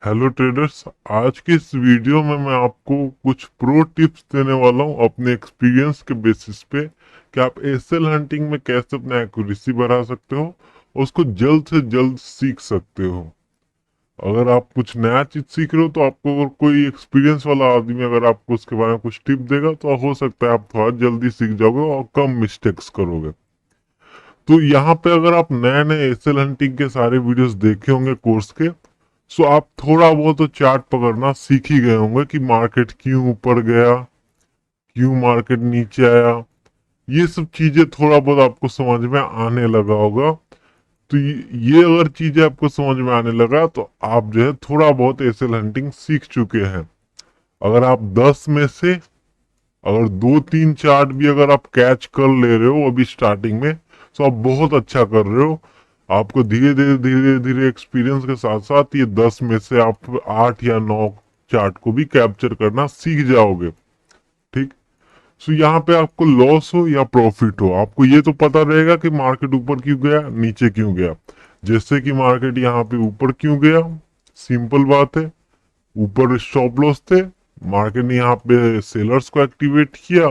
Hello traders. आज के इस वीडियो में मैं आपको कुछ प्रो टिप्स देने वाला हूं अपने एक्सपीरियंस के बेसिस पे कि आप एसएल हंटिंग में कैसे अपना एक्यूरेसी बढ़ा सकते हो और उसको जल्द से जल्द सीख सकते हो। अगर आप कुछ नया चीज सीख रहे हो तो आपको अगर कोई एक्सपीरियंस वाला आदमी अगर आपको उसके बारे में कुछ टिप देगा तो हो सकता है आप थोड़ा जल्दी सीख जाओगे और कम मिस्टेक्स करोगे। तो यहाँ पे अगर आप नए नए एसएल हंटिंग के सारे वीडियोस देखे होंगे कोर्स के, सो आप थोड़ा बहुत तो चार्ट पकड़ना सीख ही गए होंगे कि मार्केट क्यों ऊपर गया, क्यों मार्केट नीचे आया। ये सब चीजें थोड़ा बहुत आपको समझ में आने लगा होगा। तो ये अगर चीजें आपको समझ में आने लगा तो आप जो है थोड़ा बहुत एसएल हंटिंग सीख चुके हैं। अगर आप 10 में से अगर दो तीन चार्ट भी अगर आप कैच कर ले रहे हो अभी स्टार्टिंग में तो आप बहुत अच्छा कर रहे हो। आपको धीरे धीरे धीरे धीरे एक्सपीरियंस के साथ साथ ये 10 में से आप 8 या 9 चार्ट को भी कैप्चर करना सीख जाओगे। ठीक। सो यहाँ पे आपको लॉस हो या प्रॉफिट हो आपको ये तो पता रहेगा कि मार्केट ऊपर क्यों गया नीचे क्यों गया। जैसे कि मार्केट यहाँ पे ऊपर क्यों गया, सिंपल बात है, ऊपर स्टॉप लॉस थे, मार्केट ने यहाँ पे सेलर्स को एक्टिवेट किया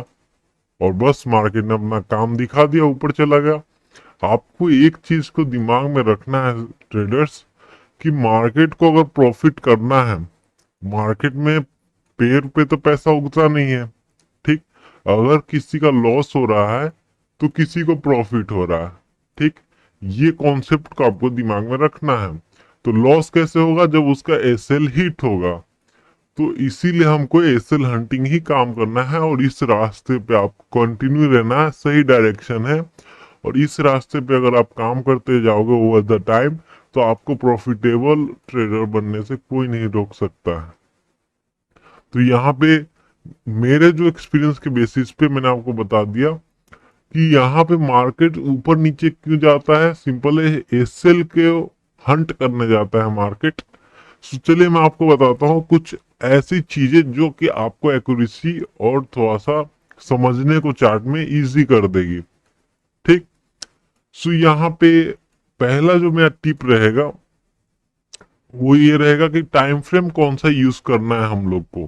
और बस मार्केट ने अपना काम दिखा दिया, ऊपर चला गया। आपको एक चीज को दिमाग में रखना है ट्रेडर्स कि मार्केट को अगर प्रॉफिट करना है, मार्केट में पेड़ पे तो पैसा उगता नहीं है। ठीक। अगर किसी का लॉस हो रहा है तो किसी को प्रॉफिट हो रहा है। ठीक। ये कॉन्सेप्ट को आपको दिमाग में रखना है। तो लॉस कैसे होगा, जब उसका एसएल हिट होगा। तो इसीलिए हमको एसएल हंटिंग ही काम करना है और इस रास्ते पे आप कंटिन्यू रहना है, सही डायरेक्शन है। और इस रास्ते पे अगर आप काम करते जाओगे ओवर द टाइम तो आपको प्रॉफिटेबल ट्रेडर बनने से कोई नहीं रोक सकता है। तो यहाँ पे मेरे जो एक्सपीरियंस के बेसिस पे मैंने आपको बता दिया कि यहाँ पे मार्केट ऊपर नीचे क्यों जाता है। सिंपल है, एसएल के हंट करने जाता है मार्केट। तो चलिए मैं आपको बताता हूँ कुछ ऐसी चीजें जो कि आपको एक्यूरेसी और थोड़ा सा समझने को चार्ट में इजी कर देगी। ठीक। सो यहाँ पे पहला जो मेरा टिप रहेगा वो ये रहेगा कि टाइम फ्रेम कौन सा यूज करना है हम लोग को।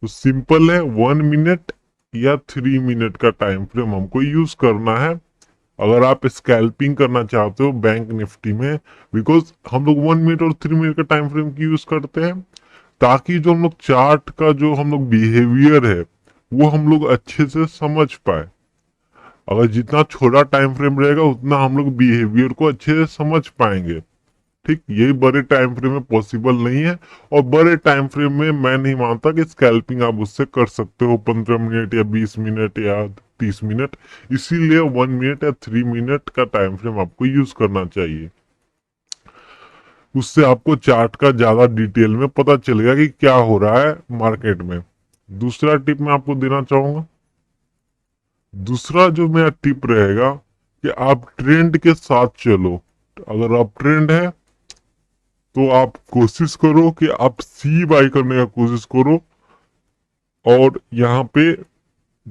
तो सिंपल है, 1 मिनट या 3 मिनट का टाइम फ्रेम हमको यूज करना है अगर आप स्कैल्पिंग करना चाहते हो बैंक निफ्टी में। बिकॉज हम लोग 1 मिनट और 3 मिनट का टाइम फ्रेम की यूज करते हैं ताकि जो हम लोग चार्ट का जो हम लोग बिहेवियर है वो हम लोग अच्छे से समझ पाए। अगर जितना छोटा टाइम फ्रेम रहेगा उतना हम लोग बिहेवियर को अच्छे से समझ पाएंगे। ठीक। यही बड़े टाइम फ्रेम में पॉसिबल नहीं है। और बड़े टाइम फ्रेम में मैं नहीं मानता कि स्कैल्पिंग आप उससे कर सकते हो 15 मिनट या 20 मिनट या 30 मिनट। इसीलिए 1 मिनट या 3 मिनट का टाइम फ्रेम आपको यूज करना चाहिए। उससे आपको चार्ट का ज्यादा डिटेल में पता चलेगा कि क्या हो रहा है मार्केट में। दूसरा टिप मैं आपको देना चाहूंगा। दूसरा जो मेरा टिप रहेगा कि आप ट्रेंड के साथ चलो। अगर आप ट्रेंड है तो आप कोशिश करो कि आप सी बाई करने का कोशिश करो और यहाँ पे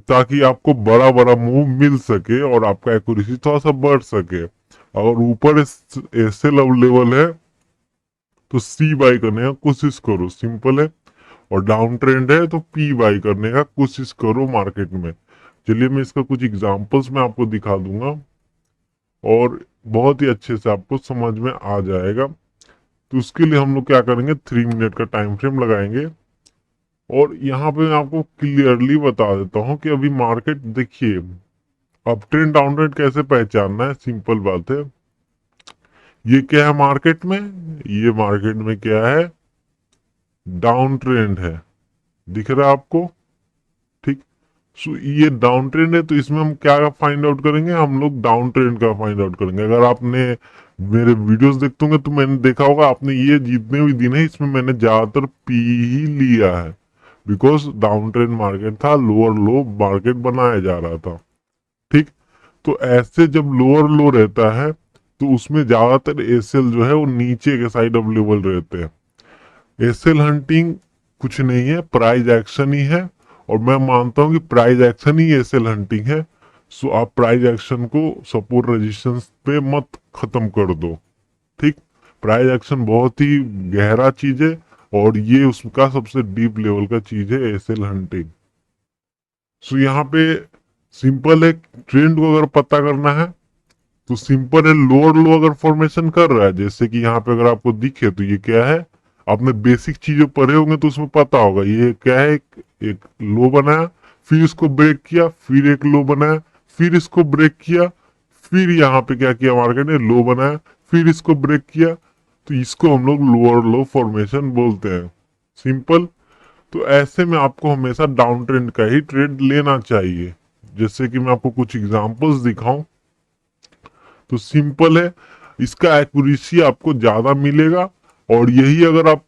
ताकि आपको बड़ा बड़ा मूव मिल सके और आपका एक्यूरेसी थोड़ा सा बढ़ सके। अगर ऊपर ऐसे लेवल है तो सी बाई करने का कोशिश करो, सिंपल है। और डाउन ट्रेंड है तो पी बाई करने का कोशिश करो मार्केट में। चलिए मैं इसका कुछ एग्जांपल्स में आपको दिखा दूंगा और बहुत ही अच्छे से आपको समझ में आ जाएगा। तो उसके लिए हम लोग क्या करेंगे, 3 मिनट का टाइम फ्रेम लगाएंगे। और यहाँ पे मैं आपको क्लियरली बता देता हूँ कि अभी मार्केट देखिए, अप ट्रेंड डाउन ट्रेंड कैसे पहचानना है, सिंपल बात है। ये क्या है मार्केट में, ये मार्केट में क्या है, डाउन ट्रेंड है, दिख रहा है आपको। ठीक। सो ये डाउन ट्रेंड है तो इसमें हम क्या फाइंड आउट करेंगे, हम लोग डाउन ट्रेंड का फाइंड आउट करेंगे। अगर आपने मेरे वीडियोस देखते होंगे तो मैंने देखा होगा, आपने ये जितने भी दिन है इसमें मैंने ज्यादातर पी ही लिया है। बिकॉज डाउन ट्रेंड मार्केट था, लोअर लो मार्केट बनाया जा रहा था। ठीक। तो ऐसे जब लोअर लो रहता है तो उसमें ज्यादातर एसएल जो है वो नीचे के साइड अवेलेबल रहते हैं। एसएल हंटिंग कुछ नहीं है, प्राइस एक्शन ही है। और मैं मानता हूं कि प्राइस एक्शन ही एसएल हंटिंग है। सो आप प्राइस एक्शन को सपोर्ट रेजिस्टेंस पे मत खत्म कर दो। ठीक। प्राइस एक्शन बहुत ही गहरा चीज है और ये उसका सबसे डीप लेवल का चीज है एसएल हंटिंग। सो यहाँ पे सिंपल है, ट्रेंड को अगर पता करना है तो सिंपल है, लोअर लो अगर फॉर्मेशन कर रहा है, जैसे कि यहाँ पे अगर आपको दिखे तो ये क्या है, आपने बेसिक चीजें पढ़े होंगे तो उसमें पता होगा ये क्या है। एक लो बनाया, फिर इसको ब्रेक किया, फिर एक लो बनाया, फिर इसको ब्रेक किया, फिर यहाँ पे क्या किया मार्केट ने, लो बनाया, फिर इसको ब्रेक किया। तो इसको हम लोग लोअर लो फॉर्मेशन बोलते हैं। सिंपल। तो ऐसे में आपको हमेशा डाउन ट्रेंड का ही ट्रेड लेना चाहिए। जैसे कि मैं आपको कुछ एग्जांपल्स दिखाऊं तो सिंपल है, इसका एक्यूरेसी आपको ज्यादा मिलेगा। और यही अगर आप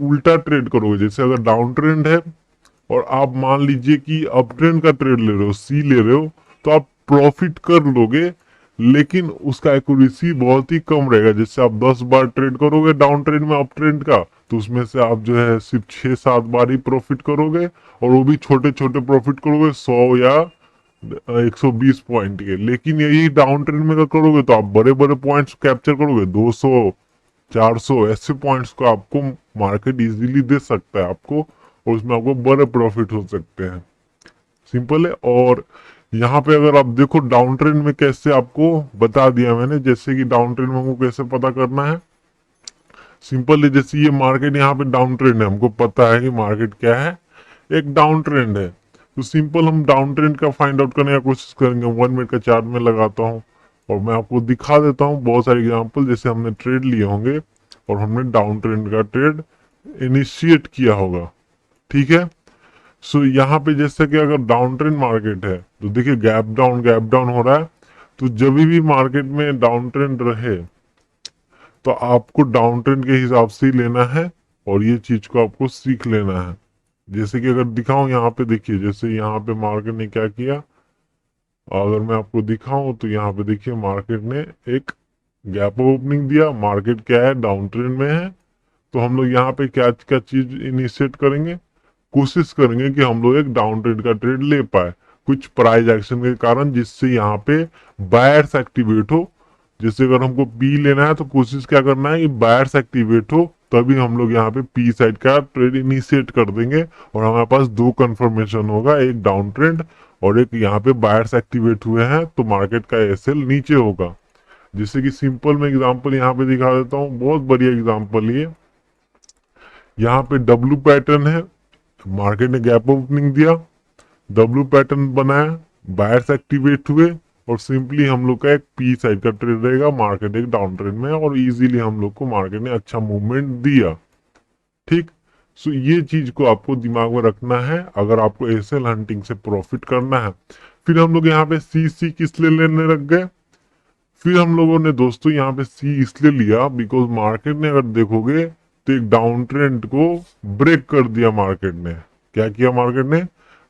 उल्टा ट्रेड करोगे, जैसे अगर डाउन ट्रेंड है और आप मान लीजिए कि अप ट्रेंड का ट्रेड ले रहे हो, सी ले रहे हो, तो आप प्रॉफिट कर लोगे, लेकिन उसका एक्यूरेसी बहुत ही कम रहेगा। जैसे आप 10 बार ट्रेड करोगे डाउन ट्रेंड में अप ट्रेंड का, तो उसमें से आप जो है सिर्फ 6-7 बार ही प्रॉफिट करोगे, और वो भी छोटे छोटे प्रॉफिट करोगे, 100 या 120 पॉइंट के। लेकिन यही डाउन ट्रेंड में अगर करोगे तो आप बड़े बड़े पॉइंट्स कैप्चर करोगे, 200 400 ऐसे पॉइंट्स को आपको मार्केट इजीली दे सकता है आपको, और उसमें आपको बड़े प्रॉफिट हो सकते हैं। सिंपल है। और यहाँ पे अगर आप देखो डाउन ट्रेंड में कैसे आपको बता दिया मैंने, जैसे कि डाउन ट्रेंड में हमको कैसे पता करना है। सिंपल है, जैसे ये मार्केट यहाँ पे डाउन ट्रेंड है, हमको पता है कि मार्केट क्या है, एक डाउन ट्रेंड है। तो सिंपल हम डाउन ट्रेंड का फाइंड आउट करने की कोशिश करेंगे। 1 मिनट का चार्ट में लगाता हूँ और मैं आपको दिखा देता हूँ बहुत सारे एग्जांपल, जैसे हमने ट्रेड लिए होंगे और हमने डाउन ट्रेंड का ट्रेड इनिशिएट किया होगा। ठीक है। सो यहाँ पे जैसे कि अगर डाउन ट्रेंड मार्केट है तो देखिए गैप डाउन हो रहा है। तो जब भी मार्केट में डाउन ट्रेंड रहे तो आपको डाउन ट्रेंड के हिसाब से ही लेना है, और ये चीज को आपको सीख लेना है। जैसे कि अगर दिखाऊं यहाँ पे देखिए, जैसे यहाँ पे मार्केट ने क्या किया, अगर मैं आपको दिखाऊं तो यहाँ पे देखिए मार्केट ने एक गैप ओपनिंग दिया, मार्केट क्या है, डाउन ट्रेंड में है। तो हम लोग यहाँ पे क्या क्या चीज इनिशिएट करेंगे, कोशिश करेंगे कि हम लोग एक डाउन ट्रेंड का ट्रेड ले पाए कुछ प्राइस एक्शन के कारण, जिससे यहाँ पे बायर्स एक्टिवेट हो। जैसे अगर हमको पी लेना है तो कोशिश क्या करना है कि बायर्स एक्टिवेट हो, तभी हम लोग यहाँ पे पी साइड का ट्रेड इनिशिएट कर देंगे, और हमारे पास दो कंफर्मेशन होगा, एक डाउन ट्रेंड और एक यहाँ पे बायर्स एक्टिवेट हुए हैं, तो मार्केट का एसएल नीचे होगा। जैसे कि सिंपल में एग्जांपल यहाँ पे दिखा देता हूँ, बहुत बढ़िया एग्जांपल ये। यहाँ पे डब्ल्यू पैटर्न है, मार्केट ने गैप ओपनिंग दिया, डब्ल्यू पैटर्न बनाया, बायर्स एक्टिवेट हुए, और सिंपली हम लोग का एक पी साइड का ट्रेड रहेगा, मार्केट एक डाउन ट्रेंड में है, और इजीली हम लोग को मार्केट ने अच्छा मूवमेंट दिया। ठीक। सो ये चीज को आपको दिमाग में रखना है अगर आपको एसएल हंटिंग से प्रॉफिट करना है। फिर हम लोग यहाँ पे सी सी किस लिए लेने लग गए, फिर हम लोगों ने दोस्तों यहाँ पे सी इसलिए लिया बिकॉज मार्केट ने अगर देखोगे तो एक डाउन ट्रेंड को ब्रेक कर दिया मार्केट ने। क्या किया मार्केट ने,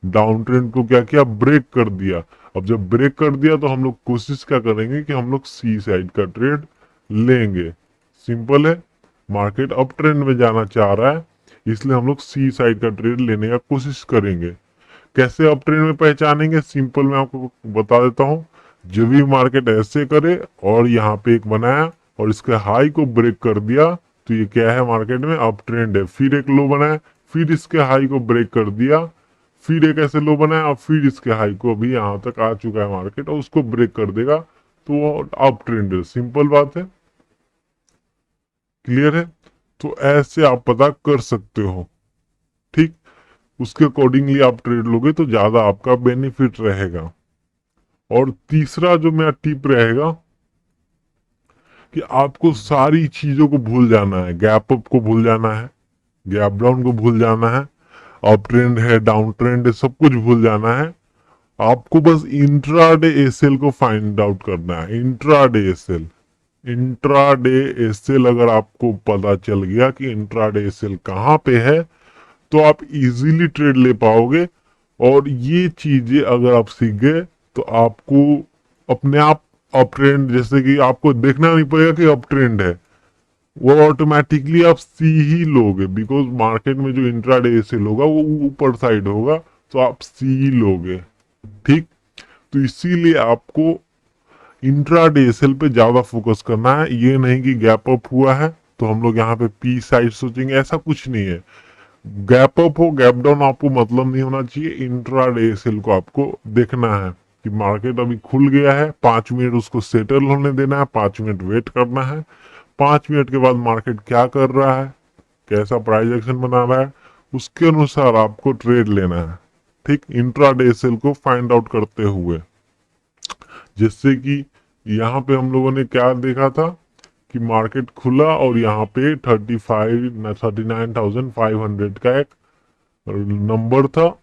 डाउन ट्रेंड को क्या किया, ब्रेक कर दिया। अब जब ब्रेक कर दिया तो हम लोग कोशिश क्या करेंगे कि हम लोग सी साइड का ट्रेड लेंगे। सिंपल है, मार्केट अप ट्रेंड में जाना चाह रहा है, इसलिए हम लोग सी साइड का ट्रेड लेने का कोशिश करेंगे। कैसे अप ट्रेंड में पहचानेंगे, सिंपल मैं आपको बता देता हूँ। जब भी मार्केट ऐसे करे और यहाँ पे एक बनाया और इसके हाई को ब्रेक कर दिया, तो ये क्या है, मार्केट में अप ट्रेंड है। फिर एक लो बनाया, फिर इसके हाई को ब्रेक कर दिया, फिर एक ऐसे लो बनाया, और फिर इसके हाई को भी यहाँ तक आ चुका है मार्केट और उसको ब्रेक कर देगा, तो वो अप ट्रेंड है। सिंपल बात है, क्लियर है। तो ऐसे आप पता कर सकते हो। ठीक। उसके अकॉर्डिंगली आप ट्रेड लोगे तो ज्यादा आपका बेनिफिट रहेगा। और तीसरा जो मेरा टिप रहेगा कि आपको सारी चीजों को भूल जाना है। गैप अप को भूल जाना है, गैप डाउन को भूल जाना है, अप ट्रेंड है, डाउन ट्रेंड है, सब कुछ भूल जाना है। आपको बस इंट्राडे एसएल को फाइंड आउट करना है। इंट्राडे एसएल, इंट्राडे एसएल अगर आपको पता चल गया कि इंट्राडे एसएल कहाँ पे है, तो आप इजीली ट्रेड ले पाओगे। और ये चीजें अगर आप सीख गए तो आपको अपने आप अप ट्रेंड, जैसे कि आपको देखना नहीं पड़ेगा कि अप ट्रेंड है, वो ऑटोमेटिकली आप सी ही लोगे, बिकॉज मार्केट में जो इंट्राडे सेल होगा वो ऊपर साइड होगा, तो आप सी ही लोगे। ठीक। तो इसीलिए आपको इंट्राडे सेल पे ज्यादा फोकस करना है। ये नहीं कि गैप अप हुआ है तो हम लोग यहाँ पे पी साइड सोचेंगे, ऐसा कुछ नहीं है। गैप अप हो गैप डाउन आपको मतलब नहीं होना चाहिए। इंट्रा डे सेल को आपको देखना है कि मार्केट अभी खुल गया है, 5 मिनट उसको सेटल होने देना है, 5 मिनट वेट करना है। 5 मिनट के बाद मार्केट क्या कर रहा है, कैसा प्राइस एक्शन बना रहा है, उसके अनुसार आपको ट्रेड लेना है। ठीक, इंट्रा डे सेल को फाइंड आउट करते हुए, जिससे कि यहाँ पे हम लोगों ने क्या देखा था कि मार्केट खुला और यहाँ पे 39,500 का एक नंबर था।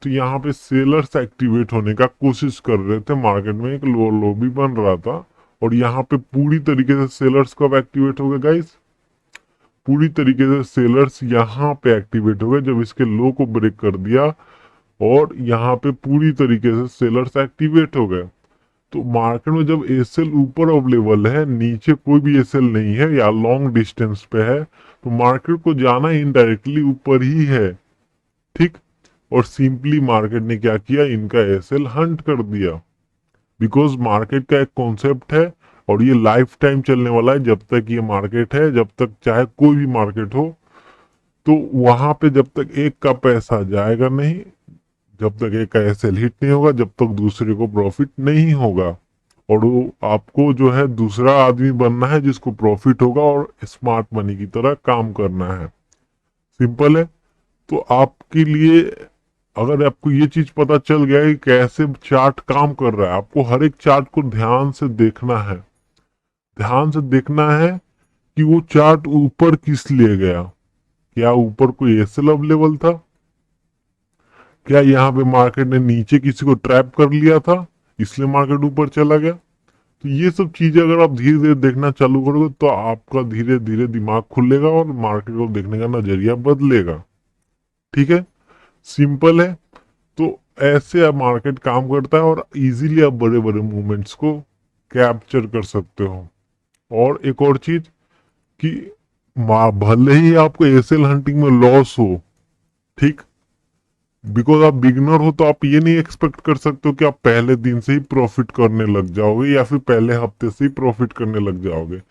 तो यहाँ पे सेलर्स एक्टिवेट होने का कोशिश कर रहे थे, मार्केट में एक लो लो भी बन रहा था। और यहाँ पे पूरी तरीके से सेलर्स कब एक्टिवेट हो गए गाइस, पूरी तरीके से सेलर्स यहाँ पे एक्टिवेट हो गए जब इसके लो को ब्रेक कर दिया, और यहाँ पे पूरी तरीके से सेलर्स एक्टिवेट हो गए। तो मार्केट में जब एसएल ऊपर अवेलेबल है, नीचे कोई भी एसएल नहीं है या लॉन्ग डिस्टेंस पे है, तो मार्केट को जाना इनडायरेक्टली ऊपर ही है। ठीक, और सिंपली मार्केट ने क्या किया, इनका एसएल हंट कर दिया। बिकॉज मार्केट का एक कॉन्सेप्ट है और ये लाइफ टाइम चलने वाला है। जब तक ये मार्केट है, जब तक चाहे कोई भी मार्केट हो, तो वहां पे जब तक एक का पैसा जाएगा नहीं, जब तक एक का एसएल हिट नहीं होगा, जब तक दूसरे को प्रॉफिट नहीं होगा। और वो आपको जो है दूसरा आदमी बनना है जिसको प्रॉफिट होगा और स्मार्ट मनी की तरह काम करना है। सिंपल है। तो आपके लिए अगर आपको ये चीज पता चल गया कि कैसे चार्ट काम कर रहा है, आपको हर एक चार्ट को ध्यान से देखना है। ध्यान से देखना है कि वो चार्ट ऊपर किस लिए गया। क्या ऊपर कोई एसएल अवेलेबल था, क्या यहाँ पे मार्केट ने नीचे किसी को ट्रैप कर लिया था इसलिए मार्केट ऊपर चला गया। तो ये सब चीजें अगर आप धीरे धीरे देखना चालू करोगे तो आपका धीरे धीरे दिमाग खुलेगा और मार्केट को देखने का नजरिया बदलेगा। ठीक है, सिंपल है। तो ऐसे अब मार्केट काम करता है और इजीली आप बड़े बड़े मूवमेंट्स को कैप्चर कर सकते हो। और एक और चीज कि भले ही आपको एसएल हंटिंग में लॉस हो, ठीक, बिकॉज आप बिगनर हो, तो आप ये नहीं एक्सपेक्ट कर सकते हो कि आप पहले दिन से ही प्रॉफिट करने लग जाओगे या फिर पहले हफ्ते से ही प्रॉफिट करने लग जाओगे।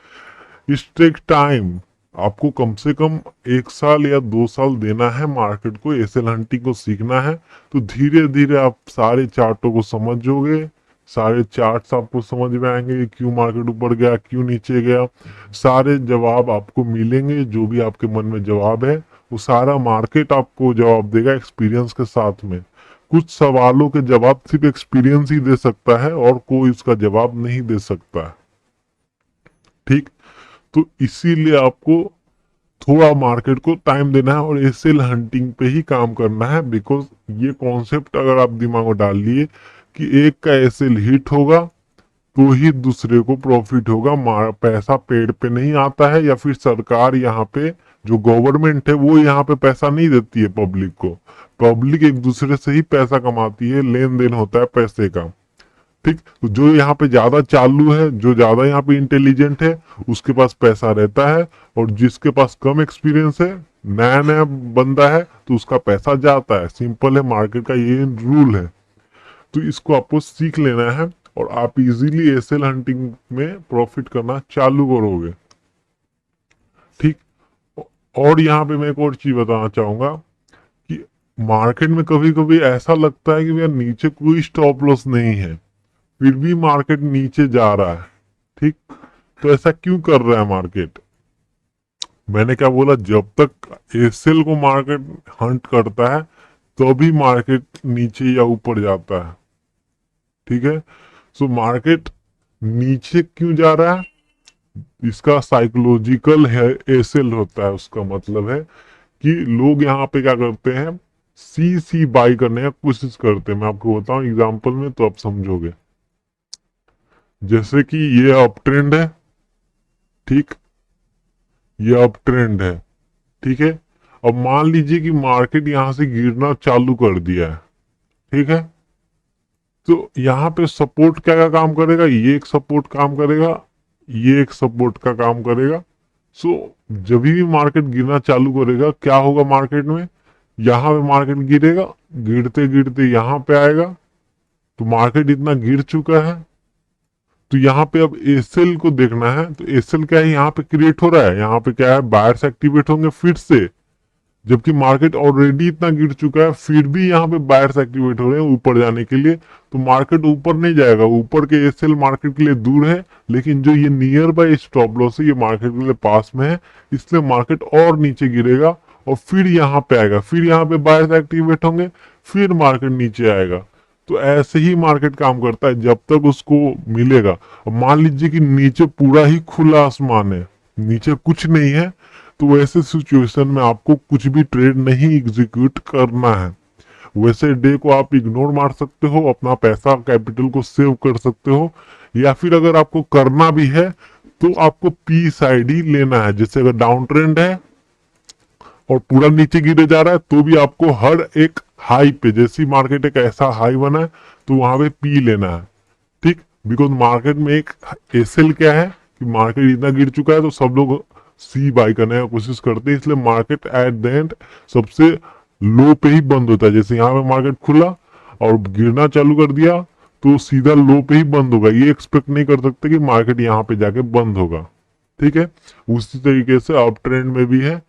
इस टेक टाइम। आपको कम से कम 1 साल या 2 साल देना है मार्केट को, एसएल हंटिंग को सीखना है। तो धीरे धीरे आप सारे चार्टों को समझोगे, सारे चार्ट्स आपको समझ में आएंगे, क्यों मार्केट ऊपर गया, क्यों नीचे गया। सारे जवाब आपको मिलेंगे, जो भी आपके मन में जवाब है वो सारा मार्केट आपको जवाब देगा एक्सपीरियंस के साथ में। कुछ सवालों के जवाब सिर्फ एक्सपीरियंस ही दे सकता है और कोई उसका जवाब नहीं दे सकता है। ठीक, तो इसीलिए आपको थोड़ा मार्केट को टाइम देना है और एसएल हंटिंग पे ही काम करना है। बिकॉज ये कॉन्सेप्ट अगर आप दिमाग में डाल लिए कि एक का एसएल हिट होगा तो ही दूसरे को प्रॉफिट होगा। पैसा पेड़ पे नहीं आता है, या फिर सरकार यहाँ पे जो गवर्नमेंट है वो यहाँ पे पैसा नहीं देती है पब्लिक को। पब्लिक एक दूसरे से ही पैसा कमाती है, लेन देन होता है पैसे का। ठीक, तो जो यहाँ पे ज्यादा चालू है, जो ज्यादा यहाँ पे इंटेलिजेंट है, उसके पास पैसा रहता है। और जिसके पास कम एक्सपीरियंस है, नया नया बंदा है, तो उसका पैसा जाता है। सिंपल है, मार्केट का ये रूल है। तो इसको आपको सीख लेना है और आप इजीली एसएल हंटिंग में प्रॉफिट करना चालू करोगे। ठीक, और यहाँ पे मैं एक और चीज बताना चाहूंगा कि मार्केट में कभी कभी ऐसा लगता है कि भैया नीचे कोई स्टॉप लॉस नहीं है, फिर भी मार्केट नीचे जा रहा है। ठीक, तो ऐसा क्यों कर रहा है मार्केट। मैंने क्या बोला, जब तक एसएल को मार्केट हंट करता है तभी मार्केट नीचे या ऊपर जाता है। ठीक है, सो मार्केट नीचे क्यों जा रहा है, इसका साइकोलॉजिकल है एसएल होता है। उसका मतलब है कि लोग यहाँ पे क्या करते हैं, सी सी बाई करने का कोशिश करते हैं। मैं आपको बताऊं एग्जांपल में तो आप समझोगे। जैसे कि ये अप ट्रेंड है, ठीक, ये अप ट्रेंड है, ठीक है। अब मान लीजिए कि मार्केट यहां से गिरना चालू कर दिया है, ठीक है। तो यहाँ पे सपोर्ट क्या का काम करेगा, ये एक सपोर्ट काम करेगा, ये एक सपोर्ट का काम करेगा। सो जब भी मार्केट गिरना चालू करेगा क्या होगा मार्केट में, यहाँ पे मार्केट गिरेगा, गिरते गिरते यहाँ पे आएगा। तो मार्केट इतना गिर चुका है, तो यहाँ पे अब एसएल को देखना है, तो एसएल क्या है यहाँ पे क्रिएट हो रहा है, यहाँ पे क्या है बायर्स एक्टिवेट होंगे फिर से, जबकि मार्केट ऑलरेडी इतना गिर चुका है, फिर भी यहाँ पे बायर्स एक्टिवेट हो रहे हैं ऊपर जाने के लिए। तो मार्केट ऊपर नहीं जाएगा, ऊपर के एसएल मार्केट के लिए दूर है, लेकिन जो ये नियर बाय स्टॉप लॉस है ये मार्केट के लिए पास में है, इसलिए मार्केट और नीचे गिरेगा और फिर यहाँ पे आएगा, फिर यहाँ पे बायर्स एक्टिवेट होंगे, फिर मार्केट नीचे आएगा। तो ऐसे ही मार्केट काम करता है जब तक उसको मिलेगा। अब मान लीजिए कि नीचे पूरा ही खुला आसमान है, नीचे कुछ नहीं है, तो वैसे सिचुएशन में आपको कुछ भी ट्रेड नहीं एग्जीक्यूट करना है। वैसे डे को आप इग्नोर मार सकते हो, अपना पैसा कैपिटल को सेव कर सकते हो, या फिर अगर आपको करना भी है तो आपको पी साइड ही लेना है। जैसे अगर डाउन ट्रेंड है और पूरा नीचे गिरे जा रहा है तो भी आपको हर एक हाई पे, जैसी मार्केट एक ऐसा हाई बना है तो वहां पे पी लेना है, ठीक। बिकॉज मार्केट में एक एसएल क्या है कि मार्केट इतना गिर चुका है तो सब लोग सी बाई करने की कोशिश करते हैं, इसलिए मार्केट एट द एंड सबसे लो पे ही बंद होता है। जैसे यहाँ पे मार्केट खुला और गिरना चालू कर दिया तो सीधा लो पे ही बंद होगा, ये एक्सपेक्ट नहीं कर सकते कि मार्केट यहाँ पे जाके बंद होगा, ठीक है। उसी तरीके से अप ट्रेंड में भी है,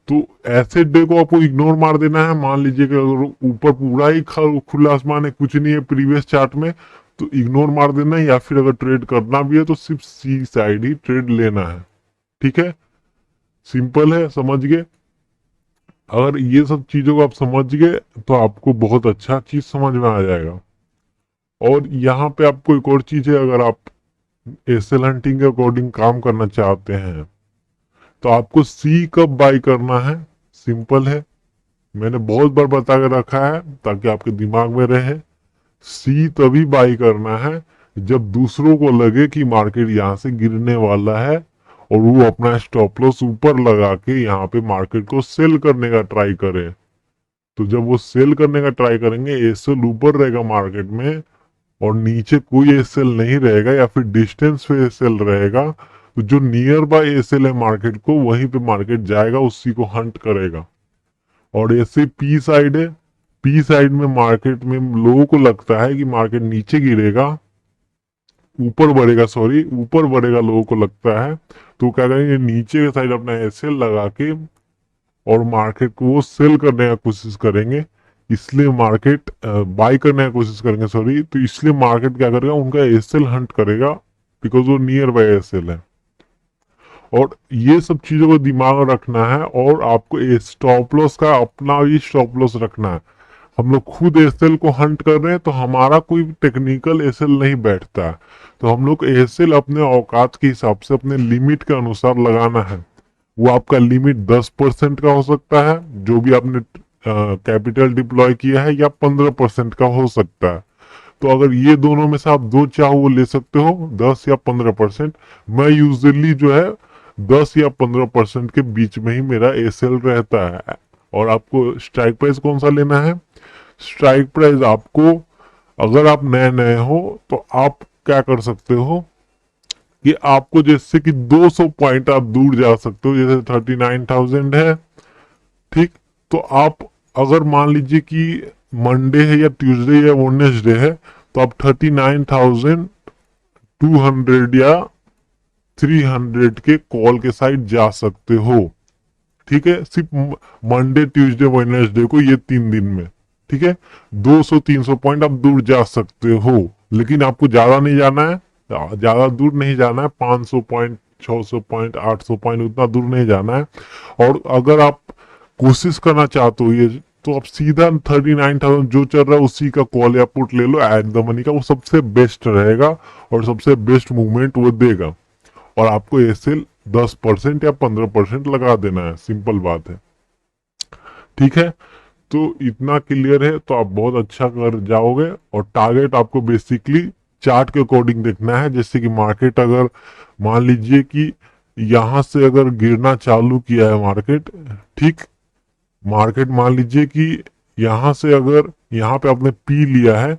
तो ऐसे डे को आपको इग्नोर मार देना है। मान लीजिए कि अगर ऊपर पूरा ही खुला आसमान है, कुछ नहीं है प्रीवियस चार्ट में, तो इग्नोर मार देना है, या फिर अगर ट्रेड करना भी है तो सिर्फ सी साइड ही ट्रेड लेना है, ठीक है। सिंपल है, समझ गए। अगर ये सब चीजों को आप समझ गए तो आपको बहुत अच्छा चीज समझ में आ जाएगा। और यहाँ पे आपको एक और चीज है, अगर आप एसएल हंटिंग के अकॉर्डिंग काम करना चाहते हैं तो आपको सी कब बाई करना है, सिंपल है, मैंने बहुत बार बता के रखा है ताकि आपके दिमाग में रहे। सी तभी बाई करना है जब दूसरों को लगे कि मार्केट यहाँ से गिरने वाला है और वो अपना स्टॉप लॉस ऊपर लगा के यहाँ पे मार्केट को सेल करने का ट्राई करे। तो जब वो सेल करने का ट्राई करेंगे, एसएल ऊपर रहेगा मार्केट में और नीचे कोई एसएल नहीं रहेगा या फिर डिस्टेंस पे एसएल रहेगा, तो जो नियर बाय एसएल है मार्केट को वहीं पे मार्केट जाएगा, उसी को हंट करेगा। और ऐसे पी साइड है, पी साइड में मार्केट में लोगों को लगता है कि मार्केट नीचे गिरेगा, ऊपर बढ़ेगा, सॉरी ऊपर बढ़ेगा लोगों को लगता है, तो क्या करेंगे नीचे के साइड अपना एसएल लगा के और मार्केट को वो सेल करने का कोशिश करेंगे, इसलिए मार्केट बाय करने की कोशिश करेंगे, सॉरी। तो इसलिए मार्केट क्या करेगा, उनका एसएल हंट करेगा बिकॉज वो नियर बाय एसएल है। और ये सब चीजों को दिमाग में रखना है, और आपको स्टॉप लॉस का अपना भी स्टॉप लॉस रखना है। हम लोग खुद एसएल को हंट कर रहे हैं तो हमारा कोई टेक्निकल एसएल नहीं बैठता है, तो हम लोग एसएल अपने औकात के हिसाब से अपने लिमिट के अनुसार लगाना है। वो आपका लिमिट 10% का हो सकता है जो भी आपने कैपिटल डिप्लॉय किया है, या 15% का हो सकता है। तो अगर ये दोनों में से आप दो चाहो वो ले सकते हो, 10 या 15%। मैं यूजुअली जो है 10 या 15% के बीच में ही मेरा एसएल रहता है। और आपको स्ट्राइक प्राइस कौन सा लेना है, स्ट्राइक प्राइस आपको, अगर आप नए नए हो तो आप क्या कर सकते हो कि आपको जैसे कि 200 पॉइंट आप दूर जा सकते हो, जैसे 39,000 है, ठीक। तो आप अगर मान लीजिए कि मंडे है या ट्यूसडे या वेडनेसडे है, तो आप 39,200 या 300 के कॉल के साइड जा सकते हो, ठीक है। सिर्फ मंडे ट्यूसडे वेडनेसडे को, ये 3 दिन में, ठीक है। 200-300 पॉइंट आप दूर जा सकते हो, लेकिन आपको ज्यादा नहीं जाना है, ज्यादा दूर नहीं जाना है, 500 पॉइंट, 600 पॉइंट, 800 पॉइंट, उतना दूर नहीं जाना है। और अगर आप कोशिश करना चाहते हो ये, तो आप सीधा 39,000 जो चल रहा है उसी का कॉल या पुट ले लो एट द मनी का, वो सबसे बेस्ट रहेगा और सबसे बेस्ट मूवमेंट वो देगा। और आपको एसएल 10% या 15% लगा देना है, सिंपल बात है, ठीक है। तो इतना क्लियर है तो आप बहुत अच्छा कर जाओगे। और टारगेट आपको बेसिकली चार्ट के अकॉर्डिंग देखना है। जैसे कि मार्केट अगर मान लीजिए कि यहां से अगर गिरना चालू किया है मार्केट, ठीक, मार्केट मान लीजिए कि यहां से अगर यहाँ पे आपने पी लिया है,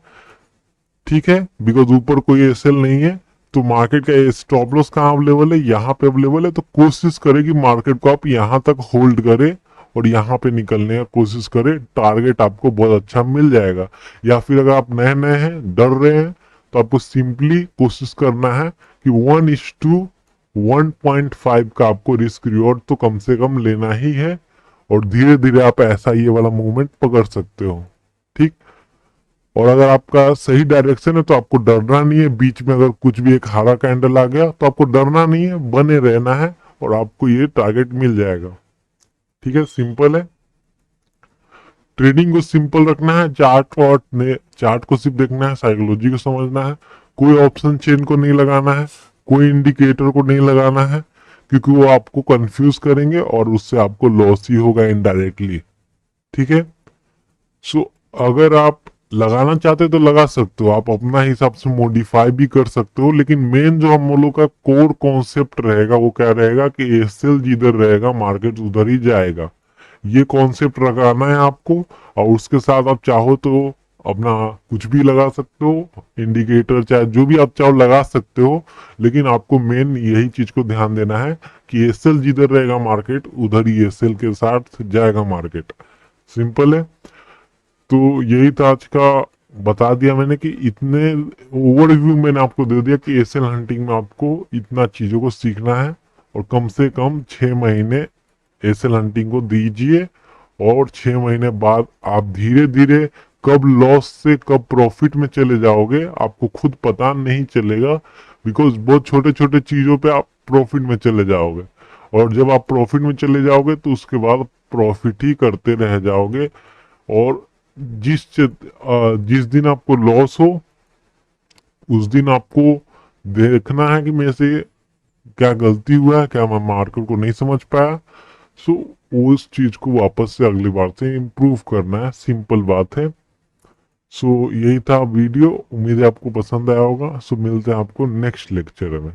ठीक है, बिकॉज ऊपर कोई एसएल नहीं है, तो मार्केट का स्टॉप लॉस कहाँ अवेलेबल है, यहाँ पे अवेलेबल है। तो कोशिश करें कि मार्केट को आप यहाँ तक होल्ड करें और यहाँ पे निकलने का कोशिश करें, टारगेट आपको बहुत अच्छा मिल जाएगा। या फिर अगर आप नए नए हैं, डर रहे हैं, तो आपको सिंपली कोशिश करना है कि 1:1.5 का आपको रिस्क रिवॉर्ड तो कम से कम लेना ही है, और धीरे धीरे आप ऐसा ये वाला मूवमेंट पकड़ सकते हो। ठीक। और अगर आपका सही डायरेक्शन है तो आपको डरना नहीं है, बीच में अगर कुछ भी एक हरा कैंडल आ गया तो आपको डरना नहीं है, बने रहना है और आपको ये टारगेट मिल जाएगा। ठीक है, सिंपल है। ट्रेडिंग को सिंपल रखना है, चार्ट को सिर्फ देखना है, साइकोलॉजी को समझना है, कोई ऑप्शन चेन को नहीं लगाना है, कोई इंडिकेटर को नहीं लगाना है, क्योंकि वो आपको कंफ्यूज करेंगे और उससे आपको लॉस ही होगा इनडायरेक्टली। ठीक है। सो अगर आप लगाना चाहते हो तो लगा सकते हो, आप अपना हिसाब से मॉडिफाई भी कर सकते हो, लेकिन मेन जो हम लोग का कोर कॉन्सेप्ट रहेगा वो क्या रहेगा कि एसएल जिधर रहेगा मार्केट उधर ही जाएगा। ये कॉन्सेप्ट लगाना है आपको, और उसके साथ आप चाहो तो अपना कुछ भी लगा सकते हो, इंडिकेटर चाहे जो भी आप चाहो लगा सकते हो, लेकिन आपको मेन यही चीज को ध्यान देना है कि एसएल जिधर रहेगा मार्केट उधर ही एसएल के साथ जाएगा मार्केट। सिंपल है। तो यही था आज का, बता दिया मैंने कि इतने ओवरव्यू मैंने आपको दे दिया कि एसएल हंटिंग में आपको इतना चीजों को सीखना है, और कम से कम 6 महीने एसएल हंटिंग को दीजिए, और 6 महीने बाद आप धीरे धीरे कब लॉस से कब प्रॉफिट में चले जाओगे आपको खुद पता नहीं चलेगा, बिकॉज बहुत छोटे छोटे चीजों पे आप प्रॉफिट में चले जाओगे, और जब आप प्रॉफिट में चले जाओगे तो उसके बाद प्रॉफिट ही करते रह जाओगे। और जिस दिन आपको लॉस हो उस दिन आपको देखना है कि मेरे से क्या गलती हुआ है, क्या मैं मार्केट को नहीं समझ पाया। सो उस चीज को वापस से अगली बार से इम्प्रूव करना है, सिंपल बात है। सो यही था वीडियो, उम्मीद है आपको पसंद आया होगा। सो मिलते हैं आपको नेक्स्ट लेक्चर में।